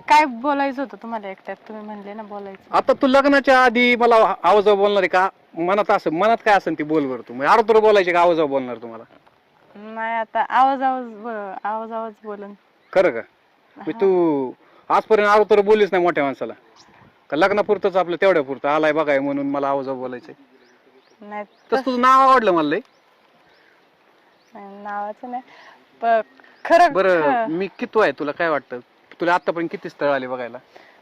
काय बोलायचं होतं तुम्हाला एकट्यात? तुम्ही म्हणले ना बोलायचं. आता तू लग्नाच्या आधी मला आवाज बोलणार आहे का? मनात काय असेल ती बोल बरं तू. म्हणजे आरोतर बोलायचे का आवाज बोलणार तुम्हाला? नाही आता आवाज बोलन. खरं का? म्हणजे तू आजपर्यंत आरोतर बोललीच नाही मोठ्या माणसाला का? लग्नापुरतच आपलं तेवढ्या पुरतं आलाय बघाय म्हणून मला आवाज बोलायचंय? नाही तसं तुझं नाव आवडलं मला लय. नावाचं नाही खरं. बरं मी किती आहे तुला काय वाटतं? तुला आतापर्यंत किती स्थळ आले बघायला?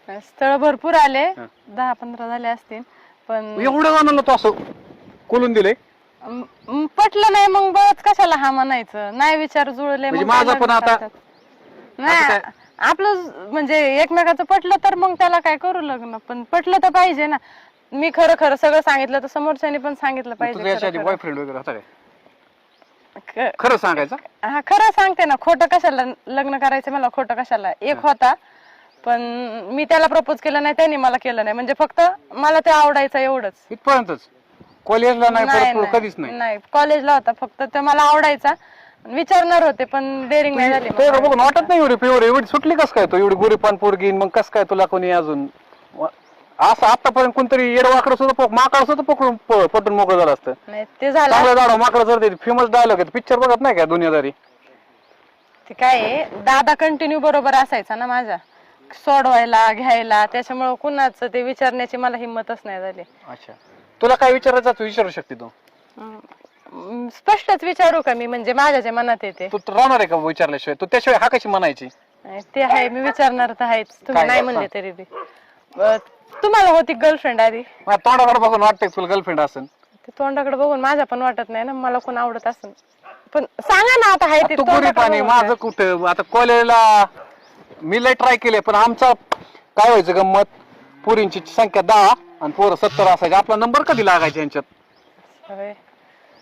स्थळ भरपूर आले, 10-15 झाले असतील. पण एवढं जणांना तू असं कोलून दिलंय? पटलं नाही मग बळच कशाला हा म्हणायचं? नाही विचार जुळले म्हणजे माझा पण आता नाही आपलं म्हणजे एकमेकाचं पटलं तर मग त्याला काय करू लग्न. पण पटलं तर पाहिजे ना. मी खरं सगळं सांगितलं तर समोरच्याने पण सांगितलं पाहिजे. बॉयफ्रेंड वगैरे होता काय? खरं खरं सांगायचं? हा खरं सांगते ना. खोटं कशाला लग्न करायचं मला? खोटं कशाला? एक होता पण मी त्याला प्रपोज केलं नाही, त्याने मला केलं नाही. म्हणजे फक्त मला ते आवडायचं एवढंच. इथपर्यंतच? कॉलेजला नाही? कधीच नाही? नाही कॉलेजला होता फक्त. ते मला आवडायचा, विचारणार होते पण डेअरिंग नाही झाली. बघून वाटत नाही एवढी सुटली कस काय? तू एवढी गोरीपान पोरगी मग कस काय तुला कोणी अजून असं आतापर्यंत कोणतरी येडवाकडं सुद्धा माकड सुद्धा पकडून पटून मोकळं झालं असतं? नाही ते झालं चांगलं झाड माकड जर फेमस डायलॉग आहे. पिक्चर बघत नाही का दुनियादारी? ते काय दादा कंटिन्यू बरोबर असायचा ना माझ्या, सोडवायला घ्यायला. त्याच्यामुळे कुणाचं ते विचारण्याची मला हिंमतच नाही झाली. अच्छा, तुला काय विचारायचं तू विचारू शकते. तू स्पष्टच विचारू का मी? म्हणजे माझ्या जे मनात येते. तू राहणार आहे का विचारल्याशिवाय? तू त्याशिवाय हा कशी म्हणायची? ते आहे, मी विचारणार तर आहेच. तुम्ही काय नाही म्हणले तरी बी. तुम्हाला होती गर्लफ्रेंड आधी? तोंडाकडे बघून वाटतंय तुला गर्लफ्रेंड असेल? ते तोंडाकडे बघून माझ्या पण वाटत नाही ना मला कोण आवडत असेल. पण सांगा ना आता. आहे ते तू गोरीपाणी माझं कुठं? आता कॉलेजला मी लय ट्राय केले पण आमचा काय व्हायचं गंमत, पुरींची संख्या 10 आणि पोरं 70 असायचे. आपला नंबर कधी लागायचा यांच्यात?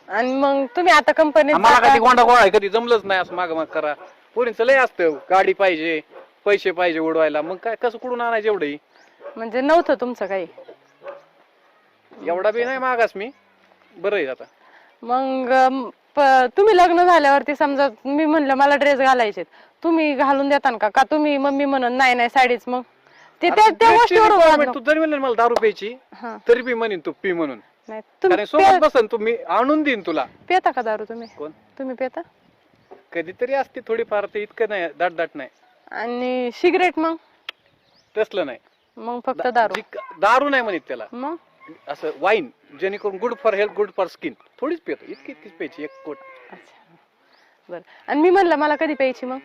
आणि मग तुम्ही आता कंपनीत मला कधी गोंडा गोळा कधी जमलंच नाही. असं माग करा. पुरींचं लय असतं, गाडी पाहिजे, पैसे पाहिजे उडवायला. मग काय कसं कुठून आणायचं एवढंही? म्हणजे नव्हतं तुमचं काही? एवढा बी नाही मागास मी. बरं आहे आता. मग तुम्ही लग्न झाल्यावरती समजा मी म्हणलं मला ड्रेस घालायचे, तुम्ही घालून देता का? तुम्ही मम्मी म्हणून नाही साडीच. मग ते त्या गोष्टीवर तू जरी म्हणलं मला दारू प्यायची तरी बी म्हणेन तू पी म्हणून. तुम्ही सोबत बसन तुम्ही आणून देईन तुला. पिता का दारू तुम्ही? कोण? तुम्ही पिता? कधीतरी असते थोडीफार, ते इतकं नाही, दाट नाही. आणि सिगरेट? मग तसलं नाही. मग फक्त दारू? दारू नाही म्हणत त्याला. मग असं वाईन, जेणेकरून good for health, good for skin. थोडीच पितो, इतकीच प्यायची, एक कोट. अच्छा बरं. आणि मी म्हणलं मला कधी प्यायची? मग